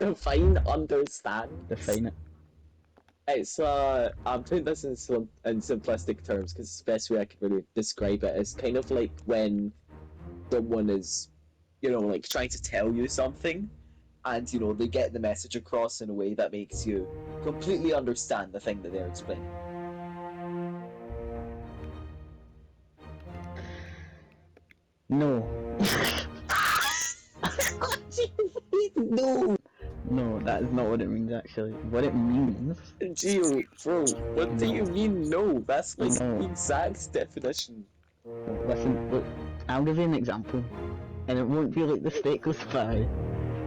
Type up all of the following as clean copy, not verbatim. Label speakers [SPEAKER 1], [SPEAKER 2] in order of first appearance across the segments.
[SPEAKER 1] Define understand.
[SPEAKER 2] Define it.
[SPEAKER 1] It's I'm putting this in simplistic terms because it's the best way I can really describe it. It's kind of like when someone is, like trying to tell you something, and they get the message across in a way that makes you completely understand the thing that they're explaining.
[SPEAKER 2] No.
[SPEAKER 1] No,
[SPEAKER 2] No, that is not what it means actually. What it means...
[SPEAKER 1] Gio, bro, what do you mean no? That's like
[SPEAKER 2] No.
[SPEAKER 1] the exact definition.
[SPEAKER 2] Listen, look, I'll give you an example. And it won't be like the steakless pie.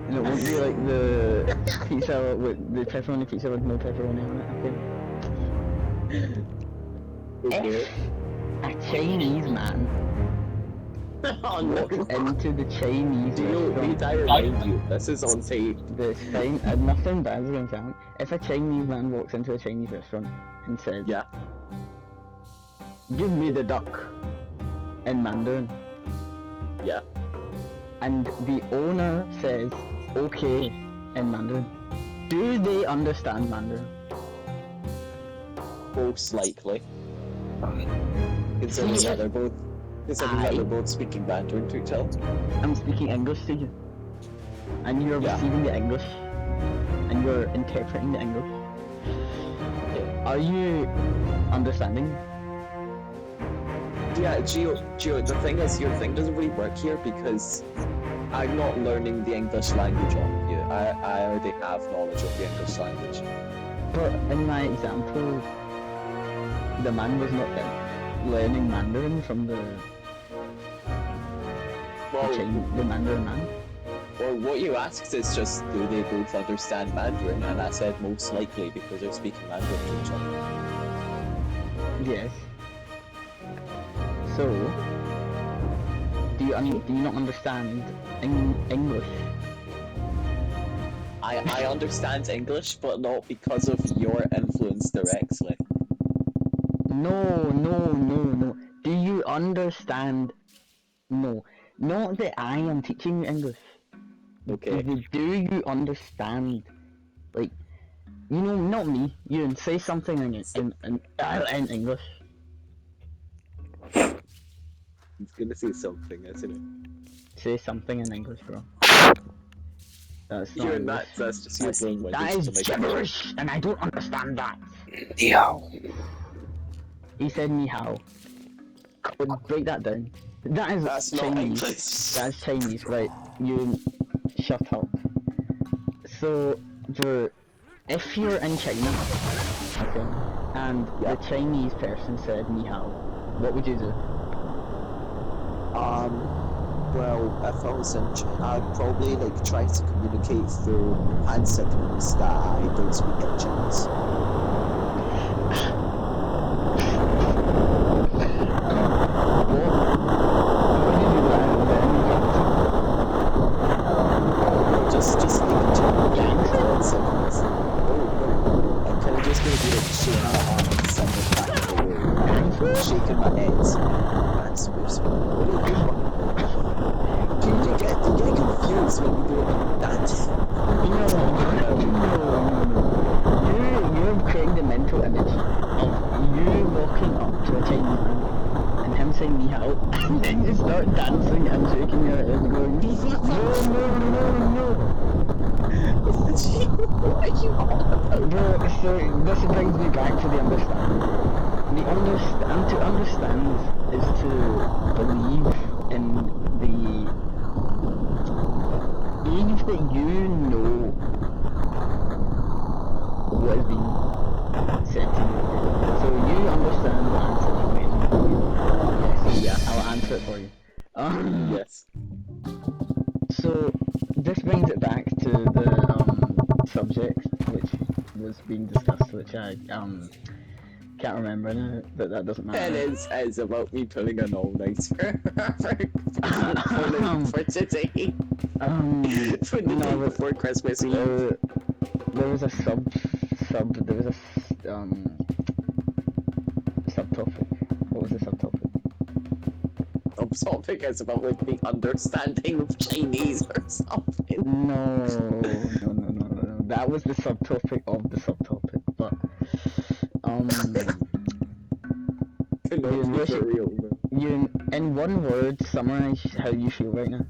[SPEAKER 2] And it won't be like the pizza with the pepperoni pizza with no pepperoni on it, okay?
[SPEAKER 1] Okay.
[SPEAKER 2] If a Chinese man
[SPEAKER 1] Oh no.
[SPEAKER 2] walks into the Chinese restaurant...
[SPEAKER 1] Need I remind you, this is on tape.
[SPEAKER 2] This fine, and nothing bad is going to happen. If a Chinese man walks into a Chinese restaurant and says,
[SPEAKER 1] Yeah.
[SPEAKER 2] "Give me the duck," in Mandarin,
[SPEAKER 1] Yeah.
[SPEAKER 2] and the owner says, "Okay," in Mandarin, do they understand Mandarin?
[SPEAKER 1] Most likely. Considering that they're both speaking Mandarin to each other.
[SPEAKER 2] I'm speaking English to you, and you're
[SPEAKER 1] Yeah.
[SPEAKER 2] receiving the English, and you're interpreting the English.
[SPEAKER 1] Okay.
[SPEAKER 2] Are you understanding?
[SPEAKER 1] Yeah, Gio, the thing is, your thing doesn't really work here because I'm not learning the English language on you. I already have knowledge of the English language.
[SPEAKER 2] But in my example, the man was not learning Mandarin from the Mandarin man.
[SPEAKER 1] Well, what you asked is just, do they both understand Mandarin? And I said most likely because they're speaking Mandarin to each other.
[SPEAKER 2] Yes. So, do you not understand English?
[SPEAKER 1] I understand English, but not because of your influence directly.
[SPEAKER 2] No. Do you understand? No. Not that I am teaching you English.
[SPEAKER 1] Okay.
[SPEAKER 2] Do you understand? Like, not me. You say something in English.
[SPEAKER 1] He's gonna say something, isn't it?
[SPEAKER 2] Say something in English, bro. That's not
[SPEAKER 1] You're
[SPEAKER 2] English.
[SPEAKER 1] not, that's just your brain language.
[SPEAKER 2] That is gibberish, and I don't understand that.
[SPEAKER 1] Ni hao.
[SPEAKER 2] He said ni hao. Well, break that down. That's
[SPEAKER 1] not
[SPEAKER 2] Chinese.
[SPEAKER 1] English.
[SPEAKER 2] That's Chinese, right? You shut up. So, if you're in China, okay, and the Chinese person said ni hao, what would you do?
[SPEAKER 1] Well, if I was in China, I'd probably try to communicate through hand signals that I don't speak in Chinese. Just speak in Chinese. Hand signals. Oh no, I'm kind of just gonna be shaking my arm and sending back the way, shaking my head. That's supposed to be. What are you doing? You get confused when you do that.
[SPEAKER 2] You're creating the mental image of you walking up to a Chinese man and him saying ni hao, and then you start dancing and shaking your head going, no.
[SPEAKER 1] What are you on about?
[SPEAKER 2] Bro, so this brings me back to the understanding. To understand is to believe in believe that you know what is being said to you. So you understand the answer to me. Yes, I'll answer it for you.
[SPEAKER 1] Yes.
[SPEAKER 2] So this brings it back to the subject which was being discussed, which I can't remember now, but that doesn't matter.
[SPEAKER 1] And it's about me pulling an all-nighter for today. For the day before Christmas Eve.
[SPEAKER 2] There was a subtopic. What was the subtopic?
[SPEAKER 1] Subtopic is about the understanding of Chinese or something.
[SPEAKER 2] No. that was the subtopic of the subtopic, but
[SPEAKER 1] Could not
[SPEAKER 2] Ian,
[SPEAKER 1] be
[SPEAKER 2] what's
[SPEAKER 1] for
[SPEAKER 2] your-
[SPEAKER 1] real, man.
[SPEAKER 2] you in one word summarize how you feel right now.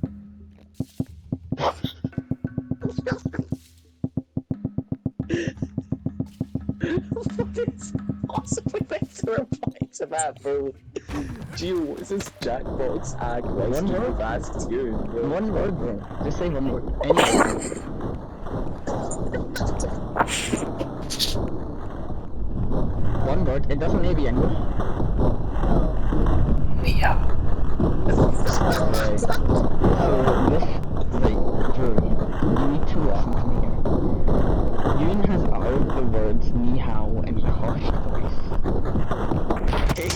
[SPEAKER 1] What is possibly meant to reply to that, bro? Gio, what's this Jackbox ag question
[SPEAKER 2] word?
[SPEAKER 1] you've asked you, bro?
[SPEAKER 2] One word, bro. Just say one word. Any word. One word. It doesn't need to be English.
[SPEAKER 1] Yeah.
[SPEAKER 2] Alright. So this, right, Drew, you need to listen to me here. Yoon has uttered the words ni hao in a hushed voice. This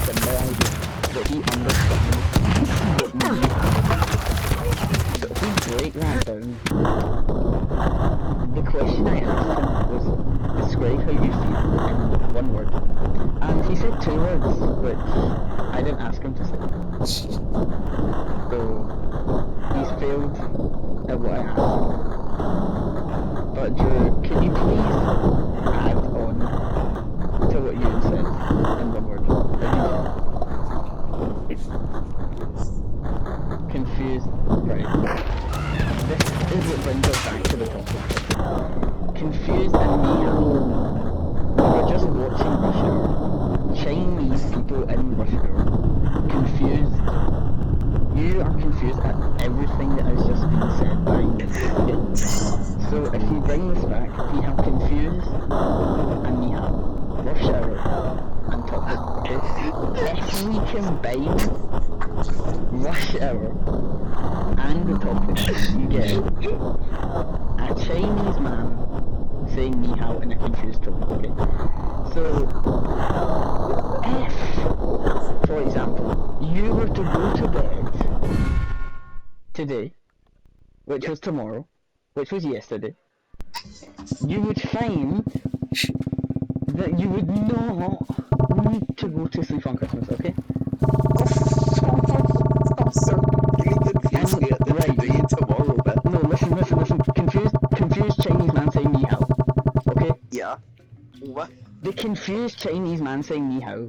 [SPEAKER 2] symbolizes that he understands what ni hao is. So if we break that down, the question I asked him was, describe how you feel in one word. And he said 2 words, which I didn't ask him to say. So, he's failed at what I asked him. But Drew, can you please add on to what you said in one word? Confused. Right. This is what brings us back to the topic. Confused and meow. We were just watching Rush Hour. Chinese people in Rush Hour. Confused. You are confused at everything that has just been said by you. Okay? So if we bring this back, we have confused and we have Rush Hour and topic. Okay? If we combine Rush Hour and the topic, you get a Chinese man saying ni hao in a confused tone. Okay? So if, for example, you were to go to bed today, which was tomorrow, which was yesterday, you would find that you would not need to go to sleep on Christmas, okay?
[SPEAKER 1] I'm so really confused here. The
[SPEAKER 2] Right.
[SPEAKER 1] today and tomorrow bit.
[SPEAKER 2] No, listen. Confused Chinese man saying ni hao, okay?
[SPEAKER 1] Yeah. What?
[SPEAKER 2] The confused Chinese man saying ni hao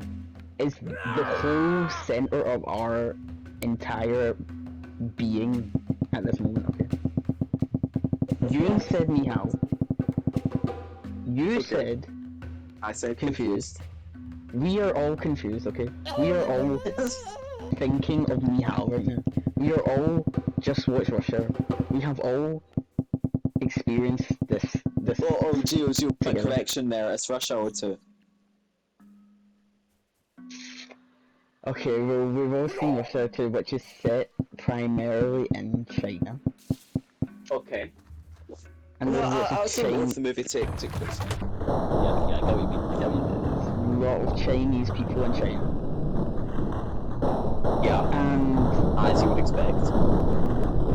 [SPEAKER 2] is the whole center of our entire being at this moment, okay? You said ni hao. You
[SPEAKER 1] Okay.
[SPEAKER 2] said
[SPEAKER 1] I said
[SPEAKER 2] confused. We are all confused, okay? We are all thinking of ni hao right now. We are all just watched Rush Hour. We have all experienced this.
[SPEAKER 1] Oh, Gio, my
[SPEAKER 2] Together.
[SPEAKER 1] correction there. It's Rush Hour 2.
[SPEAKER 2] Okay, well, we've all seen Rush Hour 2, which is set primarily in China.
[SPEAKER 1] Okay.
[SPEAKER 2] And
[SPEAKER 1] Well,
[SPEAKER 2] there's lots
[SPEAKER 1] I
[SPEAKER 2] of
[SPEAKER 1] also know
[SPEAKER 2] Chinese.
[SPEAKER 1] the movie took place. Yeah, I know what you mean.
[SPEAKER 2] A lot of Chinese people in China.
[SPEAKER 1] Yeah,
[SPEAKER 2] And
[SPEAKER 1] as you would expect.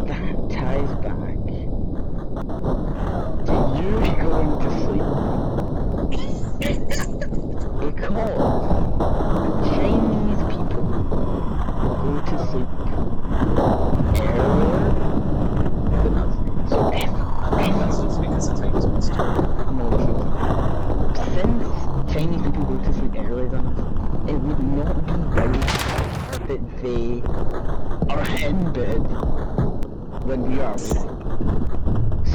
[SPEAKER 2] that ties back to you going to sleep. Because Chinese people go to sleep earlier than us. So
[SPEAKER 1] I think that's just because the time is missed.
[SPEAKER 2] no, listen. Since Chinese people go to sleep earlier than us, it would not be right that they are in bed when we are awake.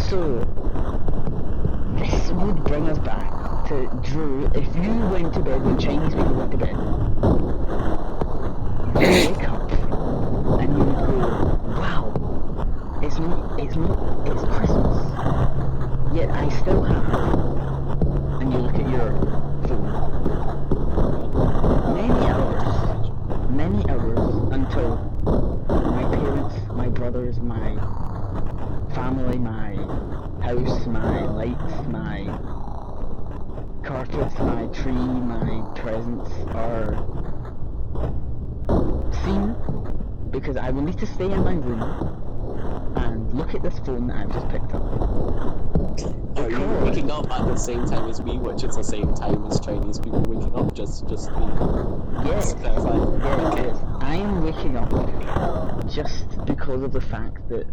[SPEAKER 2] So, this would bring us back to Drew. If you went to bed when Chinese people went to bed, you would wake up and you would go, wow, it's Christmas. Yet I still have, and you look at your phone, many hours until my parents, my brothers, my family, my house, my lights, my carpets, my tree, my presents are seen, because I will need to stay in my room and look at this phone that I've just picked up.
[SPEAKER 1] Are you waking up at the same time as me, which is the same time as Chinese people waking up? Just to
[SPEAKER 2] Yes.
[SPEAKER 1] clarify.
[SPEAKER 2] Yes. I am waking up just because of the fact that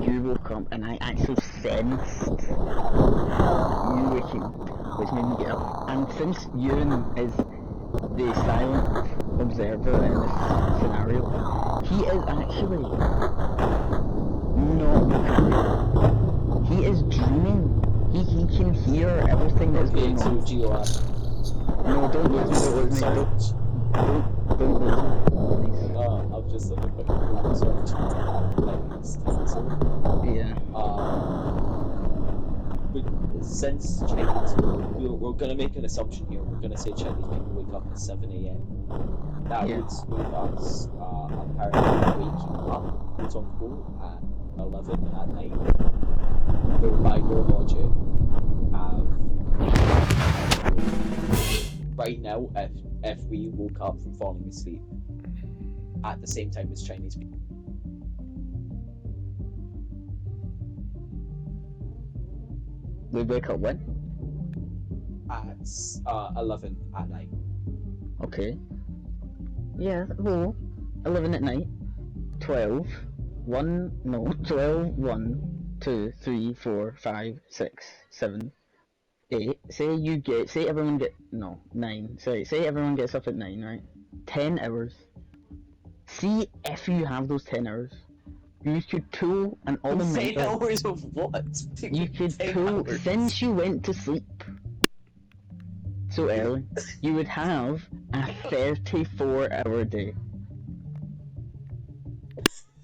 [SPEAKER 2] you woke up and I actually sensed you waking up, which made me get up. And since Ewan is the silent observer in this scenario, he is actually not waking up. He is dreaming. He can hear everything that is
[SPEAKER 1] Okay,
[SPEAKER 2] going
[SPEAKER 1] so
[SPEAKER 2] on.
[SPEAKER 1] Gio,
[SPEAKER 2] No, don't lose me, don't lose me, don't lose me, please.
[SPEAKER 1] I've just done a quick Google search. Chinese time zone.
[SPEAKER 2] Yeah.
[SPEAKER 1] But since Chinese, we're gonna make an assumption here. We're gonna say Chinese people wake up at 7 a.m. That
[SPEAKER 2] Yeah.
[SPEAKER 1] would make us apparently waking up, quote unquote, at 11 at night. So by your logic, right now, if we woke up from falling asleep at the same time as Chinese people.
[SPEAKER 2] We wake up when?
[SPEAKER 1] At 11 at night.
[SPEAKER 2] Okay. Yeah, well, 11 at night, 12, 12, 1, 2, 3, 4, 5, 6, 7, 8. Say everyone 9. Say everyone gets up at 9, right? 10 hours. See if you have those 10 hours. You could pull an
[SPEAKER 1] 10
[SPEAKER 2] all-nighter.
[SPEAKER 1] hours of what?
[SPEAKER 2] You could
[SPEAKER 1] 10
[SPEAKER 2] pull,
[SPEAKER 1] hours.
[SPEAKER 2] since you went to sleep so early, you would have a 34-hour day.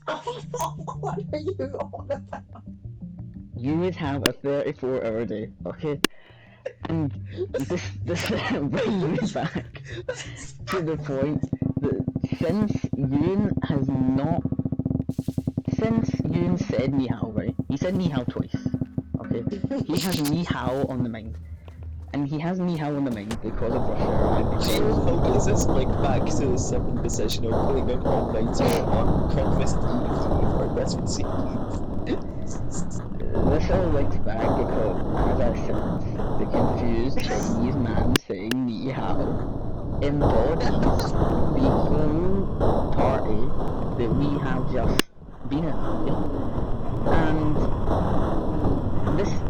[SPEAKER 1] What are you on about?
[SPEAKER 2] You would have a 34-hour day, okay? And this brings me back to the point that since Yoon said ni hao, right? He said ni hao twice, okay? He has ni hao on the mind. And he has ni hao on the mind because of Russia and because...
[SPEAKER 1] How does this link back to the second decision of putting an all-nighter on Conquest Eve or Christmas Eve?
[SPEAKER 2] This all links back because, as I said, the confused Chinese man saying ni hao embodies the whole party that we have just been in. Yeah? And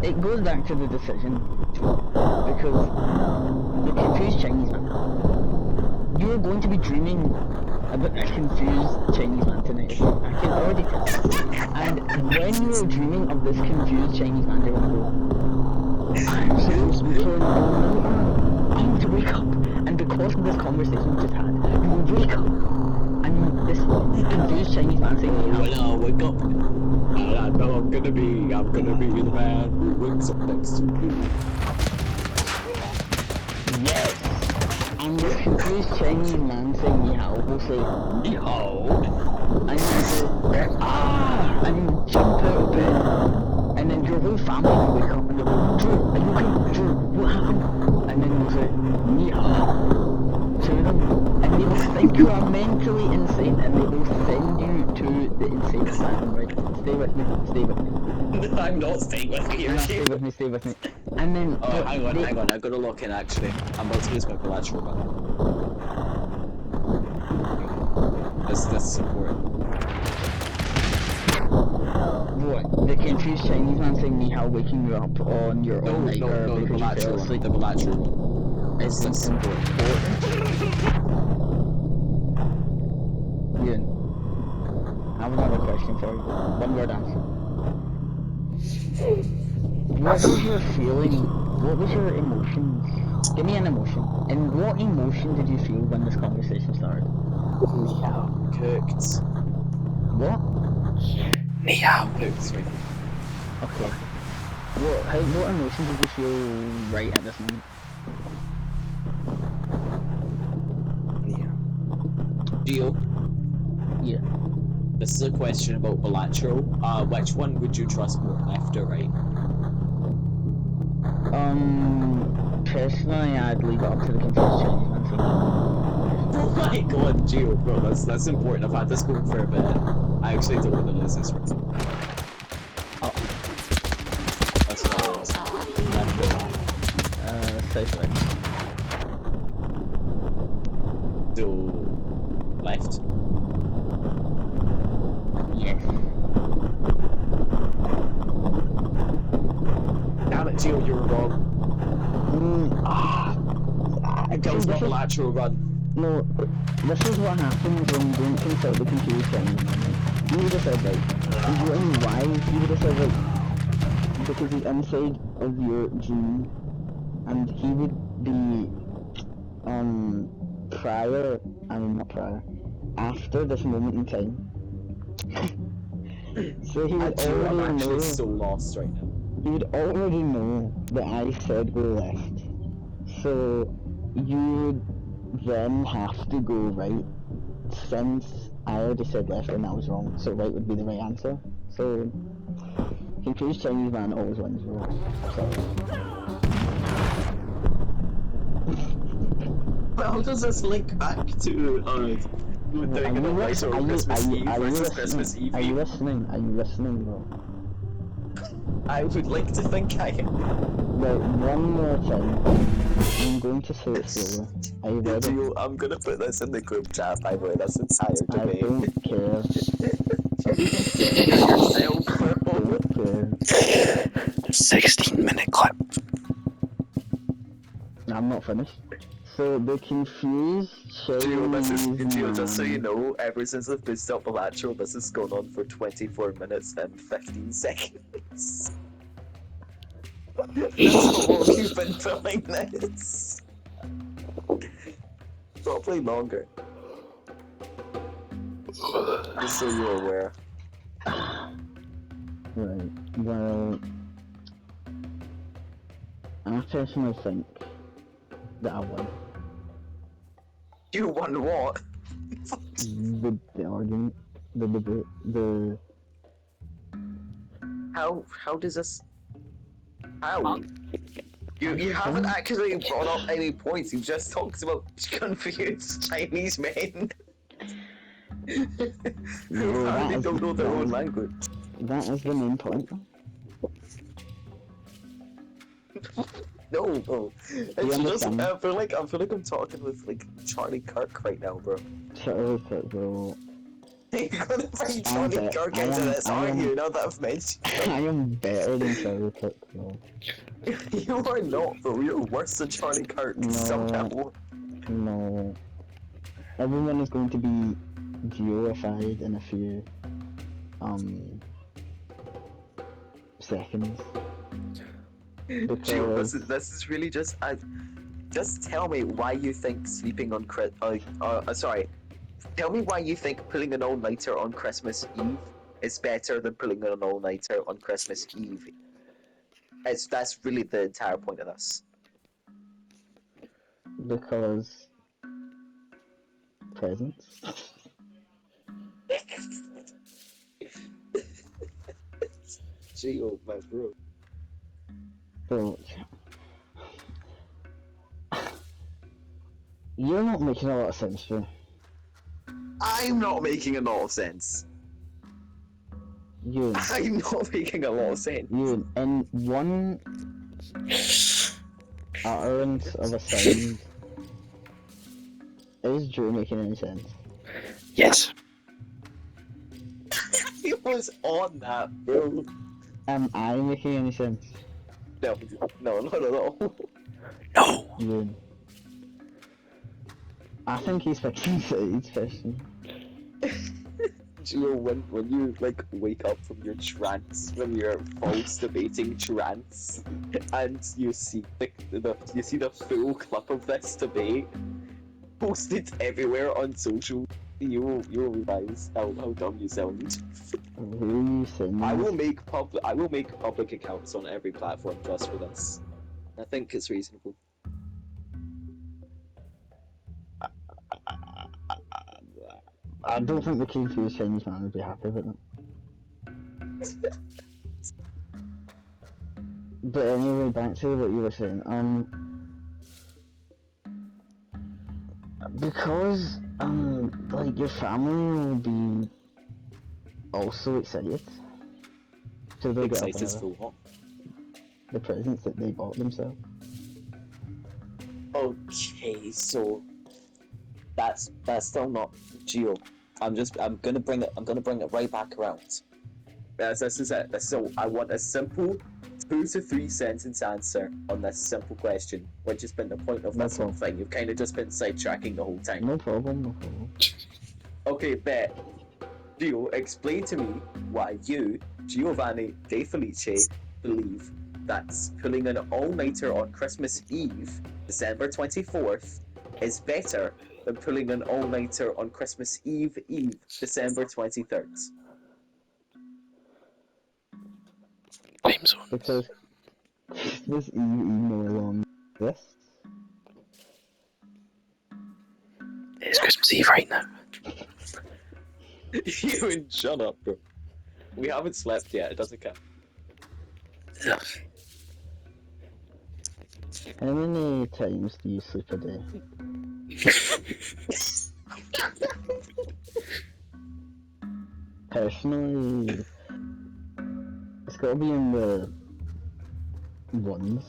[SPEAKER 2] it goes back to the decision because the confused Chinese man. You're going to be dreaming about a confused Chinese man tonight. I can already tell. And when you're dreaming of this confused Chinese man, you're going to go, I'm supposed to be playing all night. I need to wake up. And because of this conversation we just had, you will wake up. And this confused Chinese man saying,
[SPEAKER 1] When I wake up, and I know I'm gonna be the man who wakes up next to you.
[SPEAKER 2] yes. And this confused Chinese man saying ni hao will say, ni hao. And you say, ah! And you jump out of bed. And then your whole family will wake up and they'll go, Drew, are you okay? Drew, what happened? And then you'll say, ni hao to them. And they will think you are mentally insane and they will send you to the insane asylum, right? Stay with me, stay with me.
[SPEAKER 1] I'm not staying with you.
[SPEAKER 2] Stay with me, stay with me. And then...
[SPEAKER 1] Oh, hang on, I gotta lock in actually. I'm about to use my bilateral button. This is important.
[SPEAKER 2] What? The confused Chinese man saying ni hao waking you up on your own night
[SPEAKER 1] No, the
[SPEAKER 2] because you fell
[SPEAKER 1] bilateral one.
[SPEAKER 2] asleep?
[SPEAKER 1] The bilateral one.
[SPEAKER 2] It's
[SPEAKER 1] That's
[SPEAKER 2] important. Ian, I have another question for you. One word answer. What was your feeling? What was your emotions? Give me an emotion. And what emotion did you feel when this conversation started?
[SPEAKER 1] Meow. Cooked.
[SPEAKER 2] What?
[SPEAKER 1] Meow. Cooked. Right.
[SPEAKER 2] Okay. What emotion did you feel right at this moment?
[SPEAKER 1] Gio,
[SPEAKER 2] Yeah.
[SPEAKER 1] this is a question about bilateral. Which one would you trust more, left or right?
[SPEAKER 2] Personally, I'd leave it up to the confused Chinese man saying
[SPEAKER 1] Oh my god, Gio, bro, that's important. I've had this going for a bit. I actually don't want to lose this one.
[SPEAKER 2] Oh.
[SPEAKER 1] That's not what it was. Left or right?
[SPEAKER 2] Safe right.
[SPEAKER 1] So, left?
[SPEAKER 2] Yes.
[SPEAKER 1] Gio, you're wrong. Gil's not the lateral run.
[SPEAKER 2] No, this is what happens when you don't consult the computer Chinese man. He would have said like, you know why? He would have said like, because he's inside of your gene, and he would be after this moment in time. So he would
[SPEAKER 1] Gio, I'm
[SPEAKER 2] already
[SPEAKER 1] actually
[SPEAKER 2] know.
[SPEAKER 1] so lost right now.
[SPEAKER 2] He would already know that I said go left. So you would then have to go right, since I already said left and that was wrong, so right would be the right answer. So confused Chinese man always wins, bro. Sorry.
[SPEAKER 1] How does this link back to doing it on night or Christmas Eve versus Christmas Eve?
[SPEAKER 2] Are you listening? Are you listening, bro?
[SPEAKER 1] I would like to think I am.
[SPEAKER 2] Right, one more time. I'm going to say it slowly. Are you ready?
[SPEAKER 1] Gio, I'm gonna put this in the group chat, by the way, this entire
[SPEAKER 2] I
[SPEAKER 1] debate.
[SPEAKER 2] don't care.
[SPEAKER 1] Hear yourself for a
[SPEAKER 2] I
[SPEAKER 1] moment.
[SPEAKER 2] don't care.
[SPEAKER 3] 16-minute clip.
[SPEAKER 2] I'm not finished. So the confused
[SPEAKER 1] Gio, just so you know, ever since I've boosted up the lateral, this has gone on for 24 minutes and 15 seconds. That's how long you've been filming this. Probably longer. Just so you're aware.
[SPEAKER 2] Right, well, I personally think that I won.
[SPEAKER 1] You won what?
[SPEAKER 2] The argument, the debate, the...
[SPEAKER 1] How does this... How? You haven't actually brought up any points, you just talked about confused Chinese men. Who apparently don't know their own language.
[SPEAKER 2] That is the main point.
[SPEAKER 1] No, bro. It's just,
[SPEAKER 2] understand?
[SPEAKER 1] I feel like I'm talking with like Charlie Kirk right now, bro.
[SPEAKER 2] Charlie Kirk, bro.
[SPEAKER 1] You're gonna bring Charlie Kirk into this, aren't you? Now that I've mentioned
[SPEAKER 2] I am better than Charlie Kirk, bro.
[SPEAKER 1] You are not, bro. You're worse than Charlie Kirk somehow.
[SPEAKER 2] No. Everyone is going to be geoified in a few seconds.
[SPEAKER 1] Gio, this is really just just tell me why you think sleeping on tell me why you think pulling an all-nighter on Christmas Eve is better than pulling an all-nighter on Christmas Eve. That's really the entire point of this.
[SPEAKER 2] Because presents.
[SPEAKER 1] Gio, my bro.
[SPEAKER 2] So, you're not making a lot of sense, bro.
[SPEAKER 1] I'm not making a lot of sense. I'm not making a lot of sense.
[SPEAKER 2] You, in one utterance of a sound, is Drew making any sense?
[SPEAKER 3] Yes.
[SPEAKER 1] He was on that, bro.
[SPEAKER 2] Am I making any sense?
[SPEAKER 1] No, not at all.
[SPEAKER 3] No.
[SPEAKER 2] You. I think he's fixing Saeed's question.
[SPEAKER 1] Gio, when you like wake up from your trance, when you're false debating trance, and you see the full clip of this debate posted everywhere on social, you'll realize how dumb you sound.
[SPEAKER 2] Who are you saying?
[SPEAKER 1] I will make public accounts on every platform just for this. I think it's reasonable.
[SPEAKER 2] I don't think the confused Chinese man would be happy with it. But anyway, back to what you were saying. Because like your family will be also excited. So they'll get
[SPEAKER 1] Excited for what?
[SPEAKER 2] the presents that they bought themselves.
[SPEAKER 1] Okay, so that's still not Gio. I'm gonna bring it right back around. This is it. So I want a simple Who's a 3 sentence answer on this simple question, which has been the point of
[SPEAKER 2] No
[SPEAKER 1] this whole
[SPEAKER 2] problem.
[SPEAKER 1] thing. You've kind of just been sidetracking the whole time.
[SPEAKER 2] No problem, no problem.
[SPEAKER 1] Okay, bet. Gio, explain to me why you, Giovanni De Felice, believe that pulling an all-nighter on Christmas Eve, December 24th, is better than pulling an all-nighter on Christmas Eve, December 23rd.
[SPEAKER 3] Time zone.
[SPEAKER 2] Because Christmas Eve no longer exists.
[SPEAKER 3] It's Christmas Eve right now.
[SPEAKER 1] You and shut up, bro. We haven't slept yet, it doesn't count.
[SPEAKER 3] Ugh.
[SPEAKER 2] How many times do you sleep a day? Personally, it's gotta be in the ones.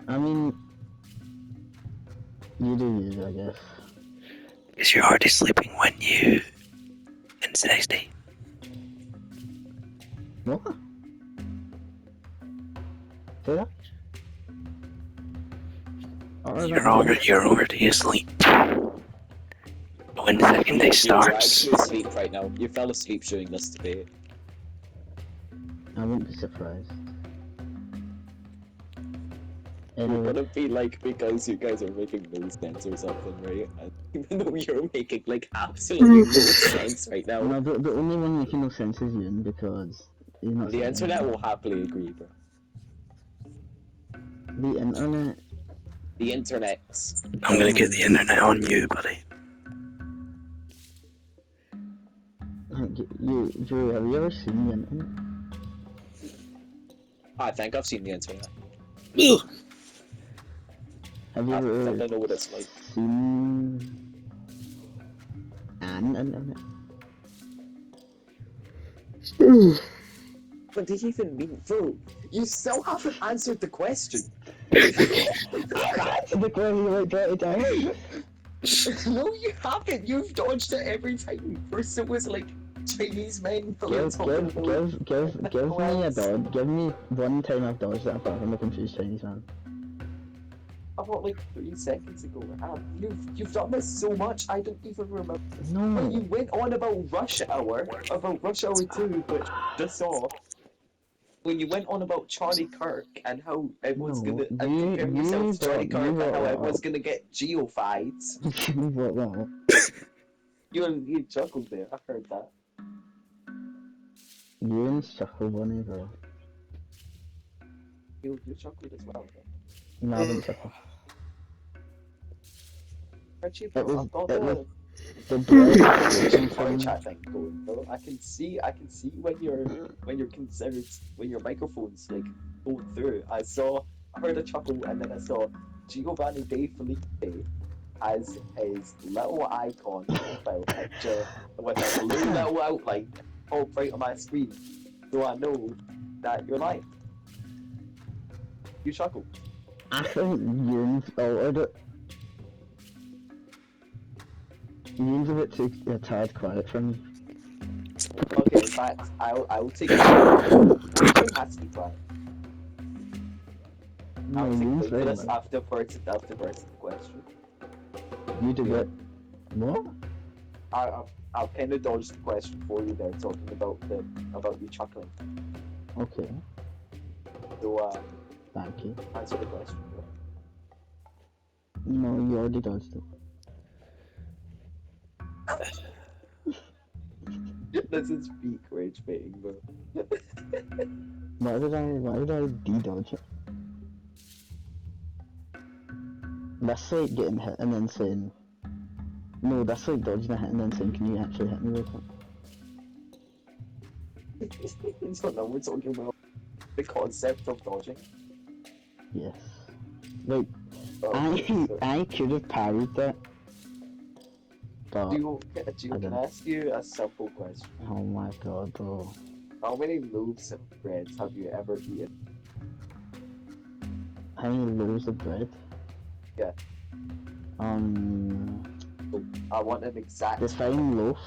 [SPEAKER 2] I mean, you do you, I guess.
[SPEAKER 3] Is your hardest sleeping when you... And it's the next day.
[SPEAKER 2] What? Say that?
[SPEAKER 3] You're already asleep. When the second day
[SPEAKER 1] You're
[SPEAKER 3] starts.
[SPEAKER 1] actually asleep right now. You fell asleep during this debate.
[SPEAKER 2] I won't be surprised.
[SPEAKER 1] You're
[SPEAKER 2] Anyway,
[SPEAKER 1] gonna be like, because you guys are making no sense or something, right? And even though you're making like absolutely no sense right now,
[SPEAKER 2] no, the only one making no sense is Ewan because he's not
[SPEAKER 1] the
[SPEAKER 2] saying
[SPEAKER 1] internet
[SPEAKER 2] anything.
[SPEAKER 1] will happily agree, bro.
[SPEAKER 2] The internet.
[SPEAKER 1] The internet.
[SPEAKER 3] I'm gonna get the internet on you, buddy.
[SPEAKER 2] Joey, have you ever seen the internet?
[SPEAKER 1] I think I've seen the internet.
[SPEAKER 3] Ugh.
[SPEAKER 2] Have you
[SPEAKER 1] I
[SPEAKER 2] ever
[SPEAKER 1] think I know what it's like.
[SPEAKER 2] seen an internet?
[SPEAKER 1] What do you even mean, bro? You still haven't answered the question.
[SPEAKER 2] The question like that time.
[SPEAKER 1] No, you haven't. You've dodged it every time. First it was like Chinese men.
[SPEAKER 2] Give me a dodge. Give me one time I've dodged that apart from a confused Chinese man.
[SPEAKER 1] About like 3 seconds ago. You've done this so much, I don't even remember. When
[SPEAKER 2] No.
[SPEAKER 1] you went on about Rush Hour 2, which just saw. When you went on about Charlie Kirk and how everyone's
[SPEAKER 2] No,
[SPEAKER 1] gonna
[SPEAKER 2] you
[SPEAKER 1] compare yourself to Charlie Kirk and
[SPEAKER 2] brought
[SPEAKER 1] how
[SPEAKER 2] that
[SPEAKER 1] everyone's
[SPEAKER 2] up.
[SPEAKER 1] gonna get geofides.
[SPEAKER 2] You brought that up.
[SPEAKER 1] You chuckled there. I heard that.
[SPEAKER 2] Ewan's chuckle bunny, bro.
[SPEAKER 1] You chuckled as well. Bro.
[SPEAKER 2] No, I didn't chuckle.
[SPEAKER 1] Aren't you,
[SPEAKER 2] It was-
[SPEAKER 1] I've got
[SPEAKER 2] it was-
[SPEAKER 1] the
[SPEAKER 2] The bread
[SPEAKER 1] fire chat thing going, bro. I can see when your microphone's like going through. I heard a chuckle and then I saw Giovanni De Felipe as his little icon profile picture with a blue little outline all right on my screen. So I know that you're lying. You chuckle.
[SPEAKER 2] I think Ewan's altered it. Ewan's a bit too tired quiet for me.
[SPEAKER 1] Okay, in fact, I'll take it. It has to be quiet.
[SPEAKER 2] No,
[SPEAKER 1] I'll
[SPEAKER 2] Ewan's
[SPEAKER 1] take
[SPEAKER 2] very
[SPEAKER 1] this
[SPEAKER 2] loud.
[SPEAKER 1] afterwards the question.
[SPEAKER 2] You did it. What?
[SPEAKER 1] I'll kind of dodge the question for you there, talking about you chuckling.
[SPEAKER 2] Okay,
[SPEAKER 1] So
[SPEAKER 2] thank you.
[SPEAKER 1] answer the question.
[SPEAKER 2] No, you already dodged it.
[SPEAKER 1] This is peak rage baiting, bro.
[SPEAKER 2] Why did I de-dodge it? That's like getting hit and then saying... No, that's like dodging a hit and then saying, can you actually hit me with it?
[SPEAKER 1] So now we're talking about the concept of dodging.
[SPEAKER 2] Yes. Like,
[SPEAKER 1] Okay, so
[SPEAKER 2] I could have parried that. But,
[SPEAKER 1] Gio, can I ask you a simple question?
[SPEAKER 2] oh my god, bro.
[SPEAKER 1] How many loaves of bread have you ever eaten?
[SPEAKER 2] How many loaves of bread?
[SPEAKER 1] Yeah. So I want an exact.
[SPEAKER 2] Define loaf.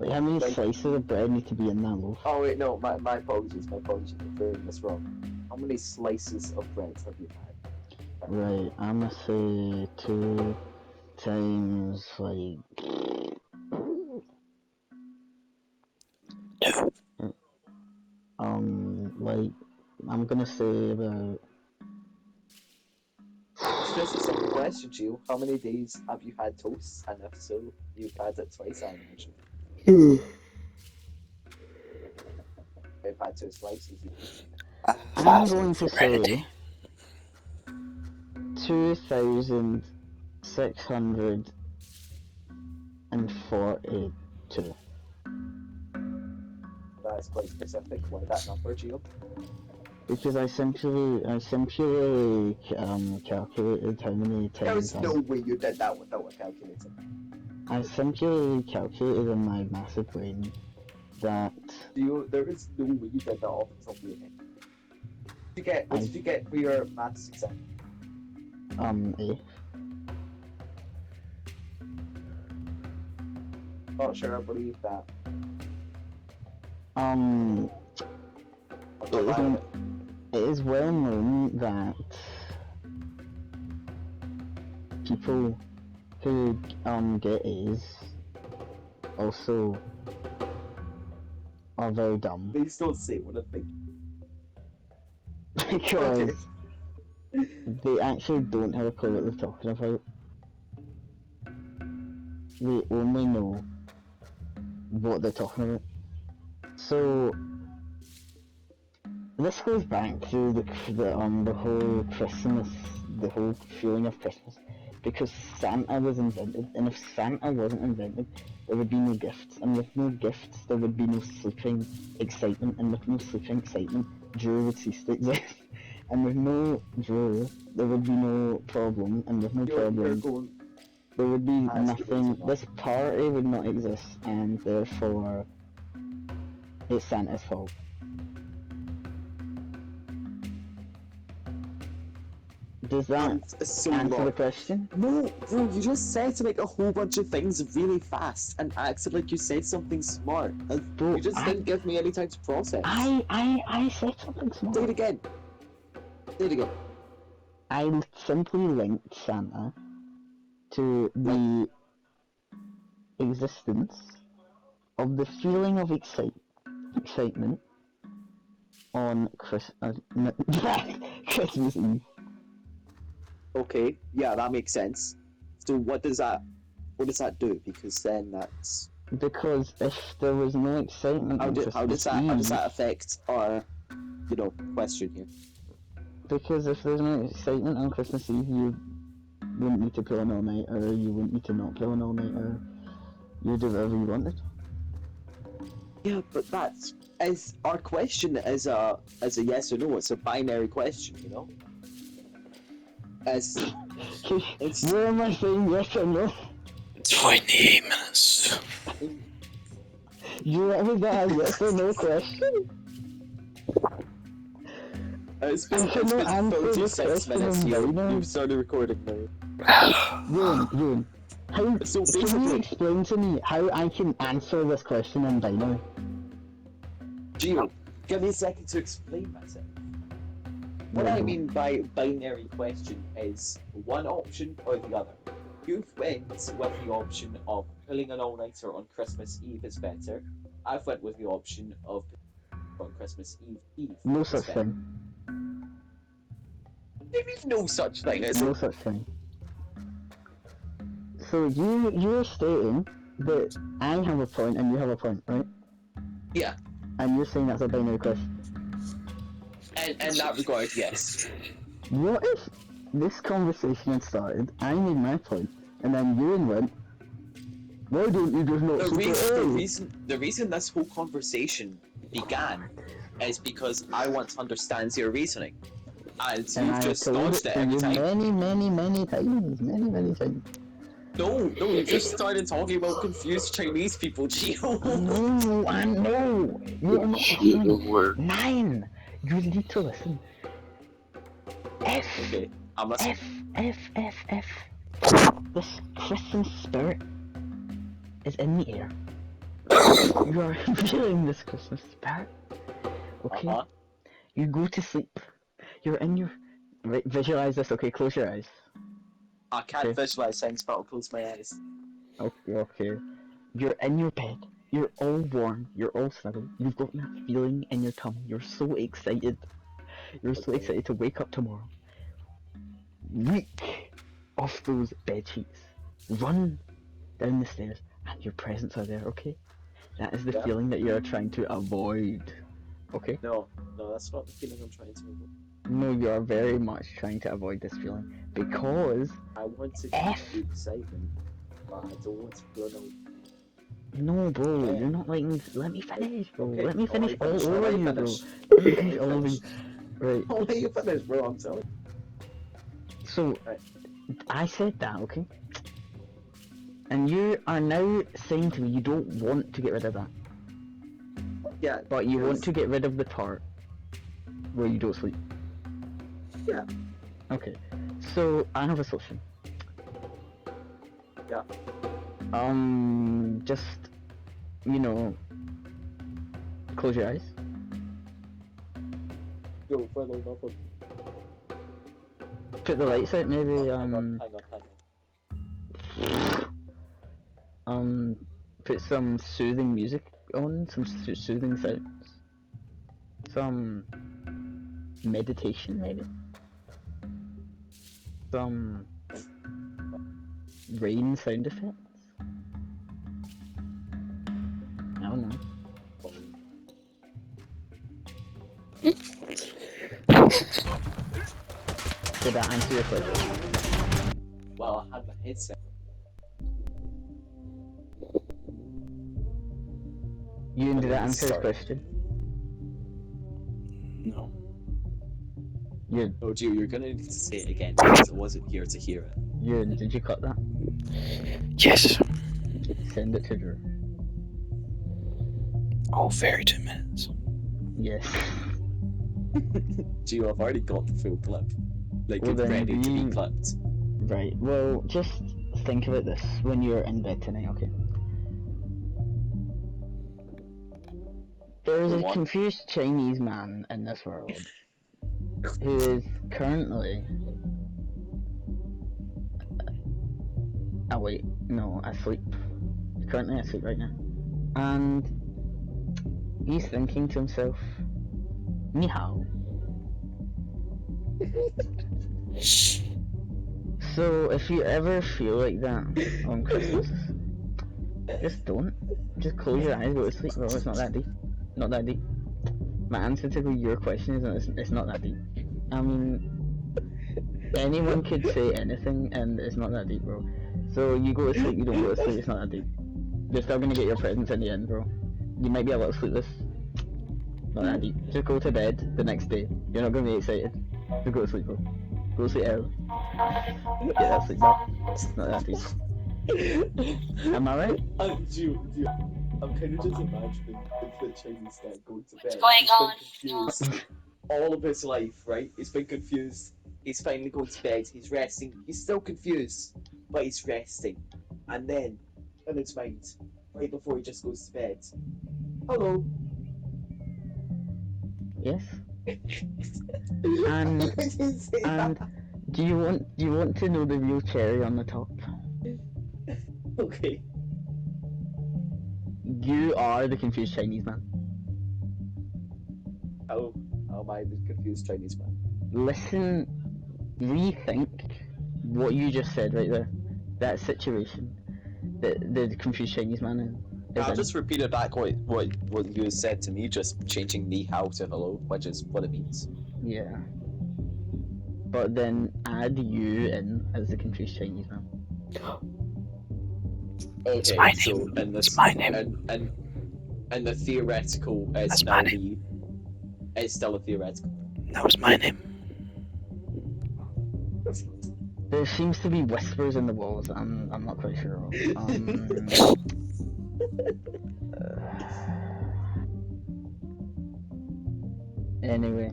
[SPEAKER 2] Like, how many
[SPEAKER 1] Like-
[SPEAKER 2] slices of bread need to be in that loaf?
[SPEAKER 1] Oh wait, no, my apologies. My apologies for doing this wrong. How many slices of bread have you had?
[SPEAKER 2] Right, I'ma say 2 times like like I'm gonna say about
[SPEAKER 1] It's just a simple question, Gio. How many days have you had toast? And if so, you've had it twice, I imagine. I've had 2 slices.
[SPEAKER 2] I'm going to say 2,642.
[SPEAKER 1] That's quite specific. Why that number, Gio?
[SPEAKER 2] Because I simply calculated how many times
[SPEAKER 1] There's no way you did that without a calculator.
[SPEAKER 2] I simply calculated in my massive brain that
[SPEAKER 1] Gio, there is no way you did that off the top of your head. What did you get for your maths exam?
[SPEAKER 2] A.
[SPEAKER 1] Not sure I believe that.
[SPEAKER 2] It is well known that people who get A's also are very dumb.
[SPEAKER 1] Please don't say what I think.
[SPEAKER 2] Because they actually don't have a clue what they're talking about. They only know what they're talking about. So this goes back to the whole Christmas, the whole feeling of Christmas, because Santa was invented, and if Santa wasn't invented, there would be no gifts, and with no gifts, there would be no sleeping excitement, and with no sleeping excitement, Drew would cease to exist. And with no Drew, there would be no problem, and with no problem, there would be nothing. This party would not exist, and therefore, it's Santa's fault. Does that answer the question?
[SPEAKER 1] No, bro, you just said to make a whole bunch of things really fast and acted like you said something smart.
[SPEAKER 2] Bro,
[SPEAKER 1] you just didn't give me any time to process.
[SPEAKER 2] I said something smart.
[SPEAKER 1] Say it again. Say it again.
[SPEAKER 2] I simply linked Santa to the existence of the feeling of excitement on Christmas Eve.
[SPEAKER 1] Okay, yeah, that makes sense. So what does that do? Because then that's
[SPEAKER 2] Because if there was no excitement on
[SPEAKER 1] how does that affect our question here?
[SPEAKER 2] Because if there's no excitement on Christmas Eve, you wouldn't need to pull an all-nighter, you wouldn't need to not pull an all-nighter, you'd do whatever you wanted.
[SPEAKER 1] Yeah, but that's as our question as a yes or no. It's a binary question, you know.
[SPEAKER 2] Where am I saying yes or no?
[SPEAKER 3] It's 20 minutes.
[SPEAKER 2] You ever got a yes or no question?
[SPEAKER 1] It's been 36 minutes. You've started recording now.
[SPEAKER 2] Ewan, can you explain to me how I can answer this question in binary?
[SPEAKER 1] Gio, give me a second to explain myself. What I mean by binary question is one option or the other. You went with the option of pulling an all-nighter on Christmas Eve is better. I've went with the option of on Christmas Eve.
[SPEAKER 2] No such thing.
[SPEAKER 1] There is no such thing.
[SPEAKER 2] No such thing. So you're stating that I have a point and you have a point, right?
[SPEAKER 1] Yeah.
[SPEAKER 2] And you're saying that's a binary question.
[SPEAKER 1] And in that regard, yes.
[SPEAKER 2] What if this conversation had started, I made my point, and then you went, why don't you just not
[SPEAKER 1] the reason this whole conversation began is because I want to understand your reasoning. And you've just dodged it every time.
[SPEAKER 2] Many times.
[SPEAKER 1] No, you just started talking about confused Chinese people, Gio.
[SPEAKER 2] No, I know. You're not listening. 9. You need to listen. If
[SPEAKER 1] I'm listening.
[SPEAKER 2] If this Christmas spirit is in the air. You are feeling this Christmas spirit. Okay?
[SPEAKER 1] Uh-huh.
[SPEAKER 2] You go to sleep. You're in your... Right, visualize this, okay? Close your eyes.
[SPEAKER 1] I can't
[SPEAKER 2] Okay.
[SPEAKER 1] visualize things, but I'll close my eyes.
[SPEAKER 2] Okay. You're in your bed. You're all warm. You're all snuggled. You've got that feeling in your tummy. You're so excited. You're so
[SPEAKER 1] Okay.
[SPEAKER 2] excited to wake up tomorrow. Reek off those bed sheets. Run down the stairs, and your presents are there, okay? That is the
[SPEAKER 1] Yeah.
[SPEAKER 2] feeling that you're trying to avoid. Okay?
[SPEAKER 1] No, that's not the feeling I'm trying to avoid.
[SPEAKER 2] No, you are very much trying to avoid this feeling because
[SPEAKER 1] I want to
[SPEAKER 2] F.
[SPEAKER 1] keep the excitement, but I don't want to feel no.
[SPEAKER 2] No, bro,
[SPEAKER 1] Yeah.
[SPEAKER 2] you're not letting me. Let me finish, bro.
[SPEAKER 1] Okay,
[SPEAKER 2] Let me
[SPEAKER 1] I'll let
[SPEAKER 2] finish
[SPEAKER 1] you
[SPEAKER 2] all
[SPEAKER 1] finish, I'll
[SPEAKER 2] over
[SPEAKER 1] let you
[SPEAKER 2] you, bro.
[SPEAKER 1] finish.
[SPEAKER 2] Let me
[SPEAKER 1] I'll
[SPEAKER 2] finish
[SPEAKER 1] let you
[SPEAKER 2] all over
[SPEAKER 1] finish.
[SPEAKER 2] you. Right.
[SPEAKER 1] I'll let you finish, bro, I'm telling
[SPEAKER 2] So,
[SPEAKER 1] Right.
[SPEAKER 2] I said that, okay? And you are now saying to me you don't want to get rid of that,
[SPEAKER 1] you. Yeah.
[SPEAKER 2] but you want
[SPEAKER 1] because-
[SPEAKER 2] to get rid of the part where you don't sleep.
[SPEAKER 1] Yeah.
[SPEAKER 2] Okay. So I have a solution.
[SPEAKER 1] Yeah.
[SPEAKER 2] Just close your eyes.
[SPEAKER 1] Go further up.
[SPEAKER 2] Put the lights out, maybe.
[SPEAKER 1] Hang on.
[SPEAKER 2] Put some soothing music on, some soothing sounds, some meditation, maybe. Some rain sound effects. I don't know. Did that answer your question?
[SPEAKER 1] Well, I had my headset.
[SPEAKER 2] Ewan, did that answer his
[SPEAKER 1] Sorry.
[SPEAKER 2] question?
[SPEAKER 3] No.
[SPEAKER 2] Ewan,
[SPEAKER 1] Oh, Gio, you're gonna need to say it again because I wasn't here to hear it.
[SPEAKER 2] Ewan, did you cut that?
[SPEAKER 3] Yes.
[SPEAKER 2] Send it to Drew.
[SPEAKER 3] Oh, very 2 minutes.
[SPEAKER 2] Yes.
[SPEAKER 1] Gio, I've already got the full clip. Like,
[SPEAKER 2] Well,
[SPEAKER 1] it's
[SPEAKER 2] then
[SPEAKER 1] ready to be
[SPEAKER 2] we-
[SPEAKER 1] clipped.
[SPEAKER 2] Right, well, just think about this when you're in bed tonight, okay? There is
[SPEAKER 1] Go
[SPEAKER 2] a
[SPEAKER 1] on.
[SPEAKER 2] confused Chinese man in this world who is currently asleep. He's currently asleep right now. And he's thinking to himself, Ni hao. So if you ever feel like that on Christmas, just don't. Just close your eyes, go to sleep, bro. It's not that deep. Not that deep. My answer to your question is it's not that deep. I mean, anyone could say anything and it's not that deep, bro. So you go to sleep, you don't go to sleep, it's not that deep. You're still gonna get your presents in the end, bro. You might be a little sleepless. Not that deep. Just go to bed the next day. You're not gonna be excited. Just go to sleep, bro. Go to sleep early. Get that sleep back. It's not that deep. Am I right?
[SPEAKER 1] Gio, I'm kind of just imagining the Chinese guy going to bed.
[SPEAKER 4] going
[SPEAKER 1] He's
[SPEAKER 4] on?
[SPEAKER 1] been confused all of his life, right? He's been confused. He's finally going to bed. He's resting. He's still confused, but he's resting. And then, in his mind, right before he just goes to bed, hello.
[SPEAKER 2] Yes. And do you want to know the real cherry on the top?
[SPEAKER 1] Okay.
[SPEAKER 2] You are the confused Chinese man.
[SPEAKER 1] How am I the confused Chinese man?
[SPEAKER 2] Listen, rethink what you just said right there. That situation that the confused Chinese man is
[SPEAKER 1] I'll
[SPEAKER 2] in.
[SPEAKER 1] just repeat it back what you said to me, just changing ni hao to hello, which is what it means.
[SPEAKER 2] Yeah. But then add you in as the confused Chinese man.
[SPEAKER 1] Okay,
[SPEAKER 3] my
[SPEAKER 1] so
[SPEAKER 3] name.
[SPEAKER 1] and
[SPEAKER 3] It's my name.
[SPEAKER 1] and the theoretical is
[SPEAKER 3] That's
[SPEAKER 1] now
[SPEAKER 3] my
[SPEAKER 1] the it's still a theoretical.
[SPEAKER 3] That was my name.
[SPEAKER 2] There seems to be whispers in the walls. I'm not quite sure. Anyway,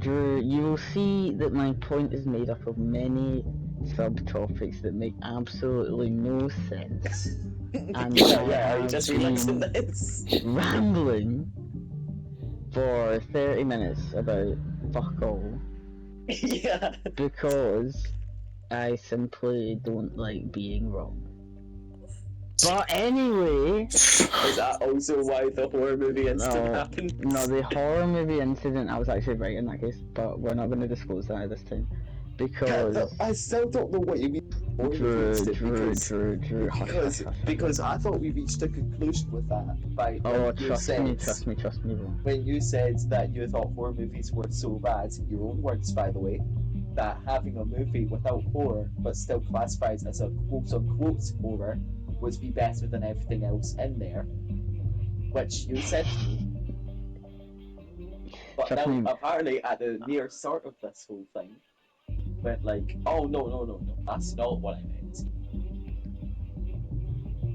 [SPEAKER 2] Drew, you will see that my point is made up of many subtopics that make absolutely no sense. And
[SPEAKER 1] yeah,
[SPEAKER 2] I
[SPEAKER 1] yeah. Are you
[SPEAKER 2] have
[SPEAKER 1] just relaxing
[SPEAKER 2] been
[SPEAKER 1] this?
[SPEAKER 2] rambling for 30 minutes about fuck all
[SPEAKER 1] yeah.
[SPEAKER 2] because I simply don't like being wrong. But anyway,
[SPEAKER 1] Is that also why the horror movie incident happened?
[SPEAKER 2] no, the horror movie incident, I was actually right in that case, but we're not going to disclose that this time because
[SPEAKER 1] I still don't know what you mean. Horror movie
[SPEAKER 2] Drew,
[SPEAKER 1] incident
[SPEAKER 2] hush.
[SPEAKER 1] because I thought we reached a conclusion with that. By
[SPEAKER 2] Oh,
[SPEAKER 1] when you
[SPEAKER 2] trust
[SPEAKER 1] said
[SPEAKER 2] me, bro.
[SPEAKER 1] when you said that you thought horror movies were so bad, your own words, by the way, that having a movie without horror but still classified as a quote unquote horror would be better than everything else in there, which you said to me. But
[SPEAKER 2] Trust
[SPEAKER 1] now,
[SPEAKER 2] me,
[SPEAKER 1] apparently, at the near start of this whole thing, went like, oh no, that's not what I meant.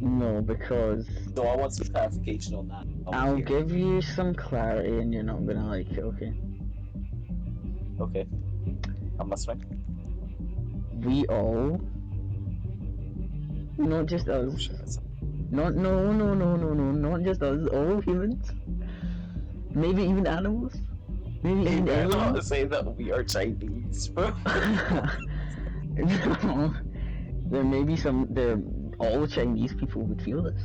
[SPEAKER 2] no, because
[SPEAKER 1] So I want some clarification on that.
[SPEAKER 2] I'll give you some clarity and you're not gonna like it, okay?
[SPEAKER 1] Okay, I'm listening.
[SPEAKER 2] We all, not just us,
[SPEAKER 1] Oh shit.
[SPEAKER 2] no, not just us, all humans, maybe even animals, maybe
[SPEAKER 1] You
[SPEAKER 2] even
[SPEAKER 1] better
[SPEAKER 2] aliens.
[SPEAKER 1] not say that we are Chinese, bro.
[SPEAKER 2] No, there may be some, all Chinese people would feel this,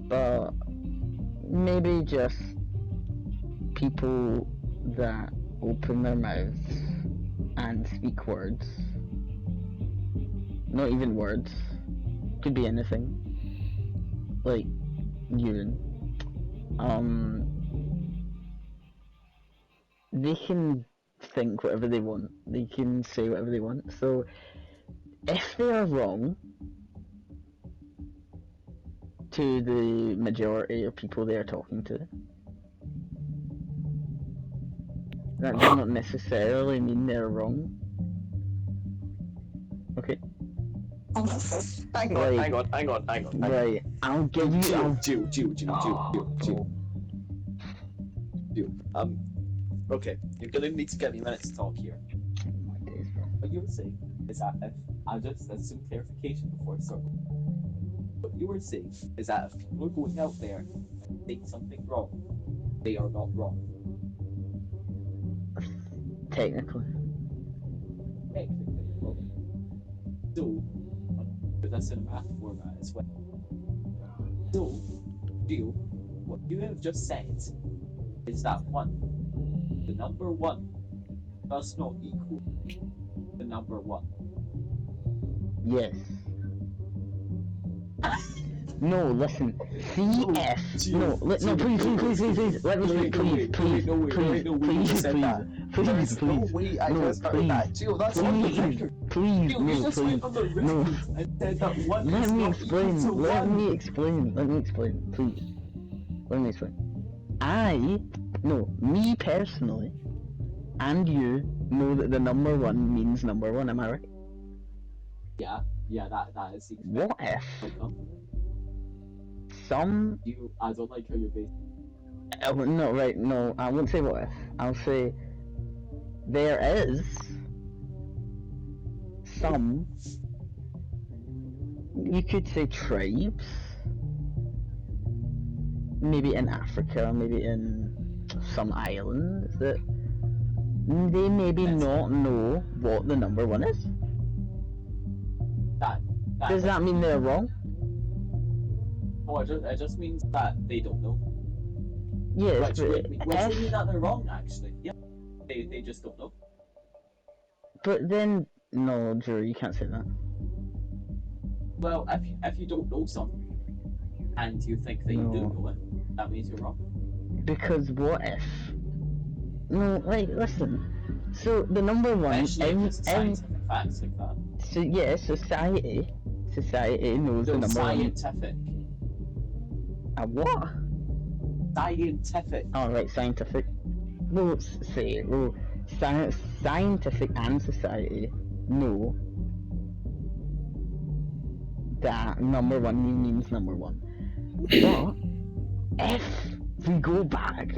[SPEAKER 2] but maybe just people that open their mouths and speak words. Not even words. Could be anything. Like you. They can think whatever they want. They can say whatever they want. So if they are wrong to the majority of people they are talking to, that does not necessarily mean they're wrong. Okay.
[SPEAKER 1] Hang on.
[SPEAKER 2] Right. I'll give you.
[SPEAKER 1] Jew. Okay, you're gonna need to give me a minute to talk here.
[SPEAKER 2] My days, bro.
[SPEAKER 1] What you were saying is that if I just as some clarification before I start. What you were saying is that if people are going out there and saying something wrong, they are not wrong.
[SPEAKER 2] Technically.
[SPEAKER 1] Technically, okay. So, put this in math format as well. So, Gio, what you have just said is that the number one does not equal the number one.
[SPEAKER 2] Yes. No, listen. CF. No, please. Let me speak, please.
[SPEAKER 1] No way. I just heard that. Gio, that's on the record.
[SPEAKER 2] Please,
[SPEAKER 1] Gio, you just went on the record and said that one is not equal to
[SPEAKER 2] Let
[SPEAKER 1] one.
[SPEAKER 2] me explain, please. Let me explain. Me personally, and you know that the number one means number one, am I right?
[SPEAKER 1] Yeah, that is the
[SPEAKER 2] What if
[SPEAKER 1] outcome. I don't like how you're based.
[SPEAKER 2] No, I won't say what if. I'll say there is some, you could say tribes, maybe in Africa, maybe in some islands, that they maybe not know what the number one is. Does that mean they're wrong?
[SPEAKER 1] Oh, it just means that they don't know.
[SPEAKER 2] Yes,
[SPEAKER 1] which would mean that they're wrong, actually. Yeah, they just don't know.
[SPEAKER 2] But then, no, Drew, you can't say that.
[SPEAKER 1] Well, if you don't know something, and you think that you do know it, that means you're wrong.
[SPEAKER 2] Because what if? No, like, listen. So the number one,
[SPEAKER 1] scientific facts like that.
[SPEAKER 2] So yeah, society knows the number
[SPEAKER 1] scientific.
[SPEAKER 2] one. A what?
[SPEAKER 1] Scientific.
[SPEAKER 2] Oh right, scientific. Well, scientific and society know that number one means number one. But if we go back,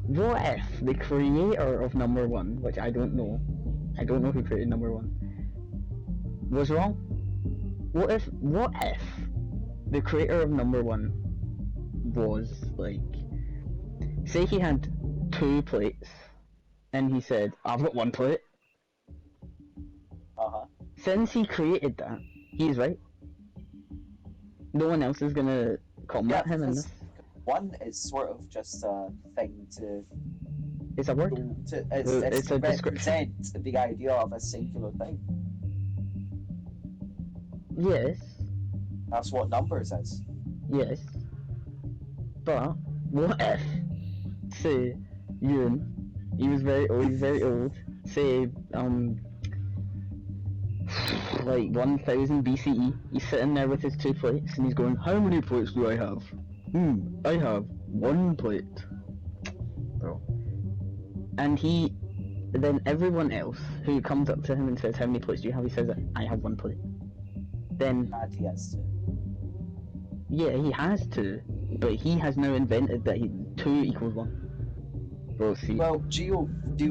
[SPEAKER 2] what if the creator of number one, which I don't know who created number one, was wrong? What if the creator of number one was like, say he had 2 plates, and he said, I've got 1 plate. Since he created that, he's right. No one else is gonna combat him in this.
[SPEAKER 1] One is sort of just a thing to
[SPEAKER 2] It's a word. It's
[SPEAKER 1] to
[SPEAKER 2] a description.
[SPEAKER 1] represent the idea of a singular thing.
[SPEAKER 2] Yes,
[SPEAKER 1] That's what numbers is.
[SPEAKER 2] yes. But what if, say, Ewan, he's very old, say, like 1000 BCE, he's sitting there with his 2 plates and he's going, how many plates do I have? I have 1 plate. Bro. And then everyone else who comes up to him and says, how many plates do you have? He says, I have 1 plate. Then,
[SPEAKER 1] And he has to.
[SPEAKER 2] yeah, he has to, but he has now invented that 2 equals 1. Bro, see.
[SPEAKER 1] Well, Geo,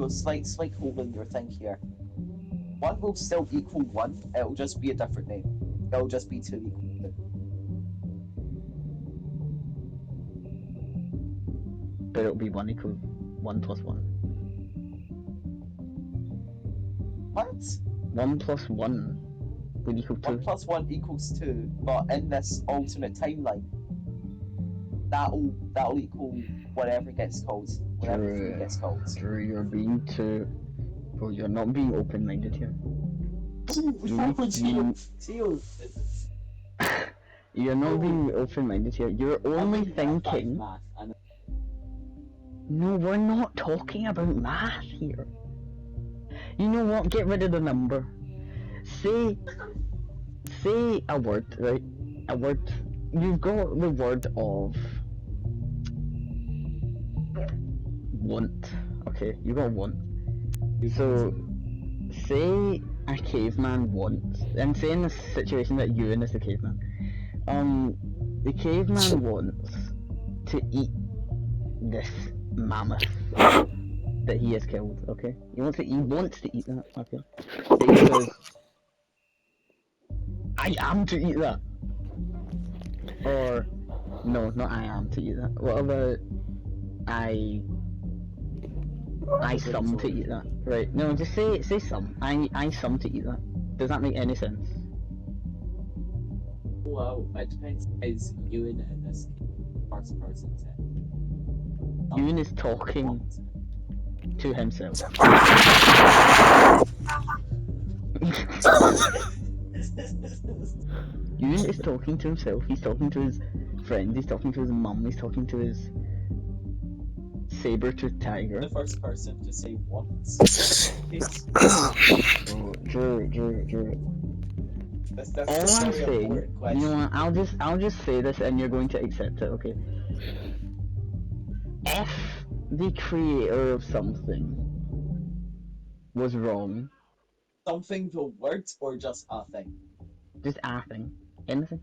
[SPEAKER 1] slight hole in your thing here. 1 will still equal 1, it'll just be a different name. It'll just be 2 equal 2.
[SPEAKER 2] But it'll be 1 equals 1 plus 1.
[SPEAKER 1] What?
[SPEAKER 2] 1 plus 1 would equal 2.
[SPEAKER 1] 1 plus 1 equals 2, but in this alternate timeline, that'll equal whatever it gets called. Whatever 3 gets called.
[SPEAKER 2] Drew, you're being too... Bro, you're not being open-minded here. You're not being open-minded here. You're only thinking... No, we're not talking about math here. You know what? Get rid of the number. Say a word, right? A word. You've got the word of want. Okay, you got want. So, say a caveman wants, and say in this situation that Ewan is the caveman. The caveman wants to eat this mammoth that he has killed. Okay, he wants to eat that. Okay, so he says, "I am to eat that," or no, not I am to eat that. What about I some to eat that? Right? No, just say some. I some to eat that. Does that make any sense?
[SPEAKER 1] Well, it depends. Is Ewan in this first person set?
[SPEAKER 2] Ewan is talking to himself. Ewan is talking to himself. He's talking to his friend. He's talking to his mum. He's talking to his saber-toothed tiger.
[SPEAKER 1] The first person to say once.
[SPEAKER 2] Oh, Drew.
[SPEAKER 1] That's
[SPEAKER 2] All
[SPEAKER 1] a
[SPEAKER 2] I'm
[SPEAKER 1] very
[SPEAKER 2] saying,
[SPEAKER 1] important question.
[SPEAKER 2] you know what? I'll just say this, and you're going to accept it, okay? If the creator of something was wrong,
[SPEAKER 1] Something the words or just a thing?
[SPEAKER 2] just a thing, anything.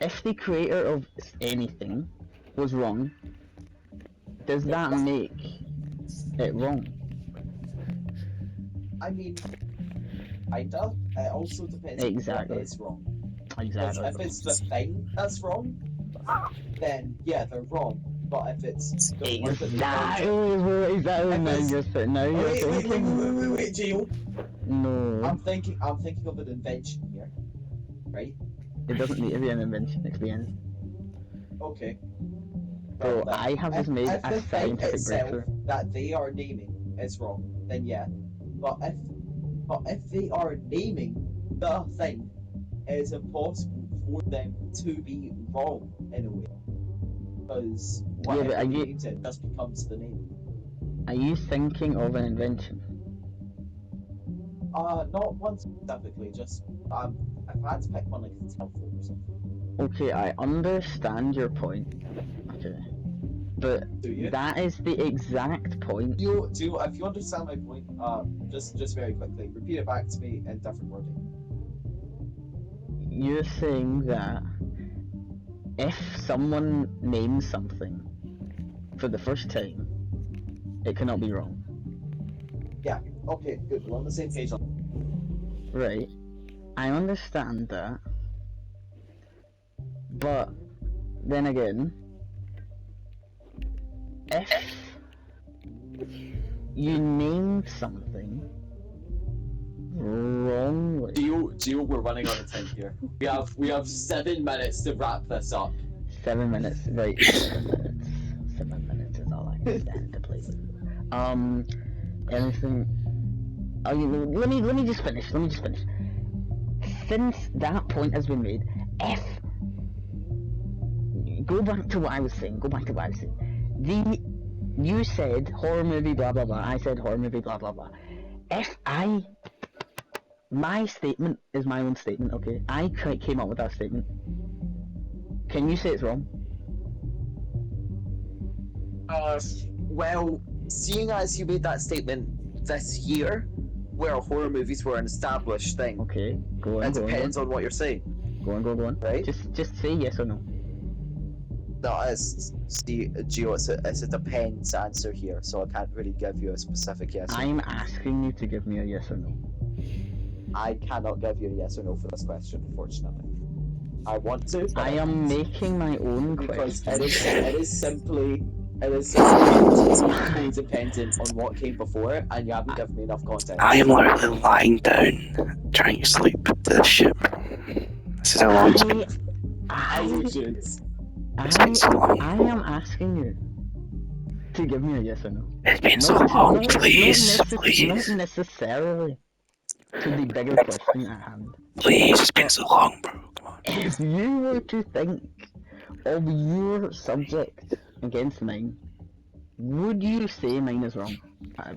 [SPEAKER 2] If the creator of anything was wrong, does that make it wrong?
[SPEAKER 1] I mean, kinda. It also depends
[SPEAKER 2] Exactly.
[SPEAKER 1] on what is wrong.
[SPEAKER 2] Exactly.
[SPEAKER 1] If it's the thing that's wrong, then yeah, they're wrong. But if it's the word that
[SPEAKER 2] Exactly. Now you're thinking.
[SPEAKER 1] Wait, Gio.
[SPEAKER 2] No.
[SPEAKER 1] I'm thinking of an invention here, right?
[SPEAKER 2] It doesn't need to be an invention, to be honest.
[SPEAKER 1] Okay.
[SPEAKER 2] So I have just made
[SPEAKER 1] if
[SPEAKER 2] a
[SPEAKER 1] the thing
[SPEAKER 2] scientific
[SPEAKER 1] itself
[SPEAKER 2] breakthrough.
[SPEAKER 1] that they are naming is wrong, then yeah. But if they are naming the thing, it is impossible for them to be wrong in a way. Because whatever names it just becomes the name.
[SPEAKER 2] Are you thinking of an invention?
[SPEAKER 1] Not one specifically, just if I had to pick one like a telephone or something.
[SPEAKER 2] Okay, I understand your point. Okay. But that is the exact point.
[SPEAKER 1] If you understand my point, just very quickly, repeat it back to me in different wording.
[SPEAKER 2] You're saying that if someone names something, for the first time, it cannot be wrong.
[SPEAKER 1] Okay, good. We're on the same page.
[SPEAKER 2] Right. I understand that. But then again, if you named something wrongly.
[SPEAKER 1] Gio, we're running out of time here. We have 7 minutes to wrap this up.
[SPEAKER 2] 7 minutes, right? 7 minutes. 7 minutes is all I can stand to play with. Anything? Oh, let me just finish. Since that point has been made, go back to what I was saying. You said horror movie, blah blah blah. I said horror movie, blah blah blah. My statement is my own statement. Okay, I came up with that statement. Can you say it's wrong?
[SPEAKER 1] Well, seeing as you made that statement this year, where horror movies were an established thing,
[SPEAKER 2] Okay, go on.
[SPEAKER 1] it depends on what you're saying.
[SPEAKER 2] Go on.
[SPEAKER 1] Right?
[SPEAKER 2] Just say yes or no.
[SPEAKER 1] No, Gio, it's a depends answer here, so I can't really give you a specific yes or no.
[SPEAKER 2] I'm asking you to give me a yes or no.
[SPEAKER 1] I cannot give you a yes or no for this question, unfortunately. I want to, but
[SPEAKER 2] I am making my own
[SPEAKER 1] because
[SPEAKER 2] question.
[SPEAKER 1] it is simply dependent on what came before it, and you haven't given me enough context.
[SPEAKER 3] I am literally lying down, trying to sleep to this ship. This is how long it's been.
[SPEAKER 1] As you should.
[SPEAKER 3] It's been so long.
[SPEAKER 2] I am asking you to give me a yes or no.
[SPEAKER 3] It's been so long, please.
[SPEAKER 2] Not necessarily to the bigger question at hand.
[SPEAKER 3] Please, it's been so long, bro. Come on.
[SPEAKER 2] If you were to think of your subject against mine, would you say mine is wrong?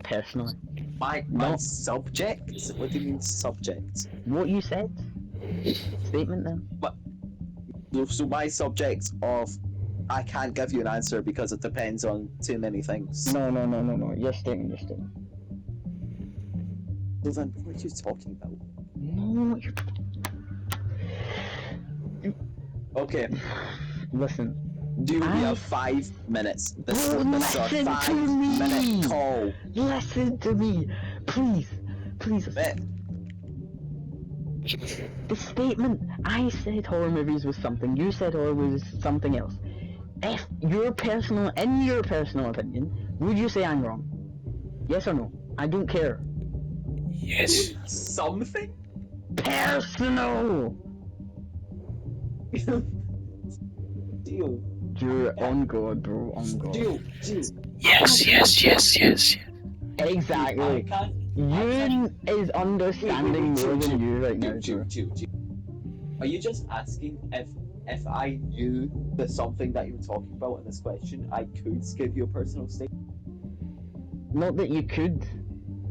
[SPEAKER 2] Personally.
[SPEAKER 1] My subject? What do you mean subject?
[SPEAKER 2] What you said? Statement then?
[SPEAKER 1] So my subject of I can't give you an answer because it depends on too many things.
[SPEAKER 2] No. Your statement.
[SPEAKER 1] So then what are you talking about?
[SPEAKER 2] No,
[SPEAKER 1] Okay,
[SPEAKER 2] listen.
[SPEAKER 1] we have 5 minutes. This is a
[SPEAKER 2] Listen to
[SPEAKER 1] 5-minute call.
[SPEAKER 2] Listen to me, please. The statement, I said horror movies was something, you said horror was something else. In your personal opinion, would you say I'm wrong? Yes or no? I don't care.
[SPEAKER 3] Yes.
[SPEAKER 1] Something?
[SPEAKER 2] Personal!
[SPEAKER 1] Deal.
[SPEAKER 2] You're on God, bro, on God.
[SPEAKER 1] Deal.
[SPEAKER 3] Yes.
[SPEAKER 2] Exactly. Yoon is understanding more than you right now, Drew.
[SPEAKER 1] Are you just asking if I knew the something that you were talking about in this question, I could give you a personal statement?
[SPEAKER 2] Not that you could.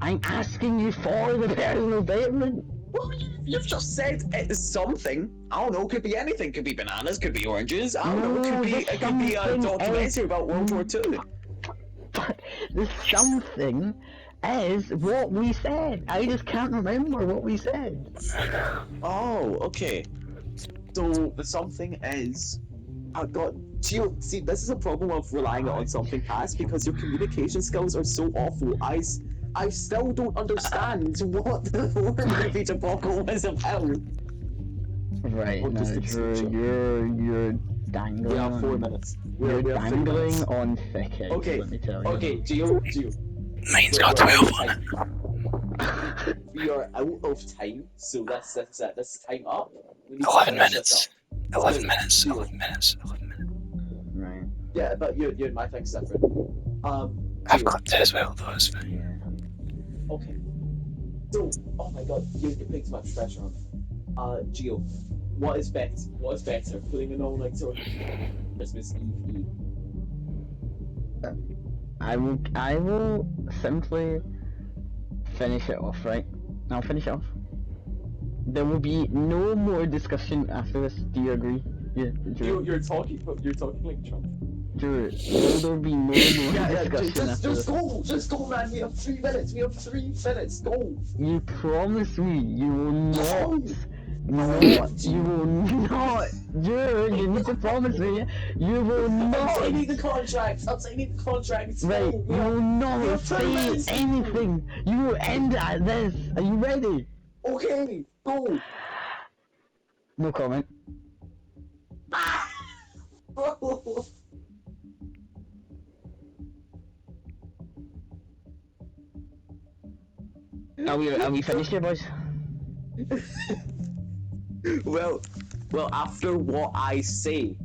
[SPEAKER 2] I'm asking you for the personal statement.
[SPEAKER 1] Well, you've just said it's something. I don't know, could be anything. Could be bananas, could be oranges. I don't know, it could be a documentary about World War II.
[SPEAKER 2] But the something is what we said. I just can't remember what we said.
[SPEAKER 1] Oh, okay. So the something is Gio, see, this is a problem of relying on something past because your communication skills are so awful. I still don't understand what the horror movie debacle was about.
[SPEAKER 2] Right,
[SPEAKER 1] What
[SPEAKER 2] now
[SPEAKER 1] does it
[SPEAKER 2] Drew, you're dangling.
[SPEAKER 1] We have
[SPEAKER 2] on,
[SPEAKER 1] 4 minutes.
[SPEAKER 2] You're
[SPEAKER 1] we have 3
[SPEAKER 2] dangling
[SPEAKER 1] minutes.
[SPEAKER 2] on thick eggs,
[SPEAKER 1] Okay,
[SPEAKER 2] let me tell you.
[SPEAKER 1] Okay, Gio.
[SPEAKER 3] Mine's got 12 on it.
[SPEAKER 1] We are out of time, so that's it. This is time up. We need to
[SPEAKER 3] 11
[SPEAKER 1] finish this
[SPEAKER 3] minutes.
[SPEAKER 1] up.
[SPEAKER 3] 11 minutes.
[SPEAKER 1] Gio.
[SPEAKER 3] 11 minutes. 11 minutes.
[SPEAKER 2] Right.
[SPEAKER 1] Yeah, but you and my thing's different.
[SPEAKER 3] I've
[SPEAKER 1] Gio.
[SPEAKER 3] got it as well, though. It's fine.
[SPEAKER 2] Yeah.
[SPEAKER 1] Okay. So, oh my god, you're putting too much pressure on me. Gio, what is better, putting an all-nighter on Christmas Eve?
[SPEAKER 2] I will simply finish it off, right? I'll finish it off. There will be no more discussion after this. Do you agree? Yeah, Drew.
[SPEAKER 1] You're talking like Trump.
[SPEAKER 2] Drew, will there be no more discussion after this?
[SPEAKER 1] Just go, man. We have 3 minutes. Go.
[SPEAKER 2] You promise me you will not No, you will not. You need to promise me. You will
[SPEAKER 1] I'm
[SPEAKER 2] not.
[SPEAKER 1] signing the contract. I'm signing the contract.
[SPEAKER 2] Right,
[SPEAKER 1] No,
[SPEAKER 2] you will not
[SPEAKER 1] have 10
[SPEAKER 2] say
[SPEAKER 1] minutes.
[SPEAKER 2] anything. You will end at this. Are you ready?
[SPEAKER 1] Okay, go.
[SPEAKER 2] No comment.
[SPEAKER 1] Bro.
[SPEAKER 2] Are we finished here, boys?
[SPEAKER 1] well, after what I say,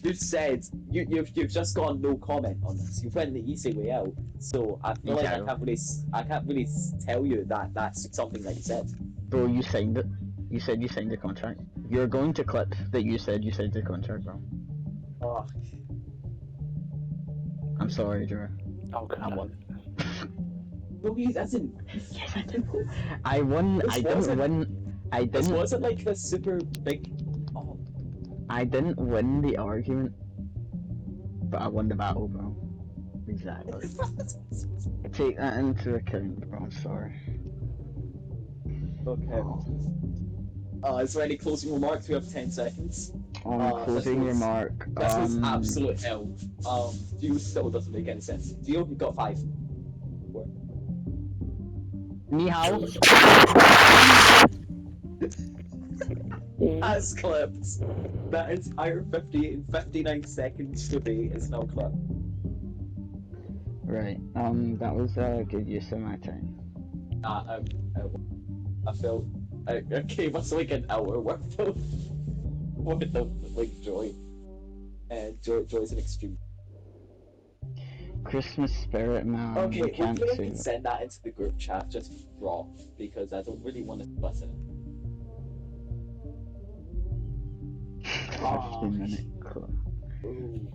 [SPEAKER 1] you've said you've just gone no comment on this. You went the easy way out. So I feel like I can't really tell you that that's something that you said.
[SPEAKER 2] Bro, you signed it. You said you signed the contract. You're going to clip that you said the contract, bro.
[SPEAKER 1] Oh,
[SPEAKER 2] I'm sorry, Drew.
[SPEAKER 3] Oh,
[SPEAKER 1] I
[SPEAKER 3] God.
[SPEAKER 1] won. No, he doesn't.
[SPEAKER 2] Yes, I do. I won.
[SPEAKER 1] This
[SPEAKER 2] I didn't
[SPEAKER 1] wasn't-
[SPEAKER 2] win. I
[SPEAKER 1] This
[SPEAKER 2] didn't.
[SPEAKER 1] wasn't like the super big. Oh,
[SPEAKER 2] I didn't win the argument, but I won the battle, bro. Exactly. Take that into account, bro. I'm sorry.
[SPEAKER 1] okay. Is there any closing remarks? We have 10 seconds.
[SPEAKER 2] Closing
[SPEAKER 1] this was-
[SPEAKER 2] remark.
[SPEAKER 1] This was absolute hell. View still doesn't make any sense. View, you got 5.
[SPEAKER 2] Ni hao.
[SPEAKER 1] As clipped. That entire 59 seconds debate is now clipped.
[SPEAKER 2] Right. That was a good use of my time.
[SPEAKER 1] I felt I gave us like an hour worth of like joy. And joy's an extreme.
[SPEAKER 2] Christmas spirit, man.
[SPEAKER 1] Okay,
[SPEAKER 2] You can't
[SPEAKER 1] hopefully I
[SPEAKER 2] say
[SPEAKER 1] can
[SPEAKER 2] that.
[SPEAKER 1] send that into the group chat just raw because I don't really want to listen.
[SPEAKER 2] 15-minute clip.
[SPEAKER 1] Ooh.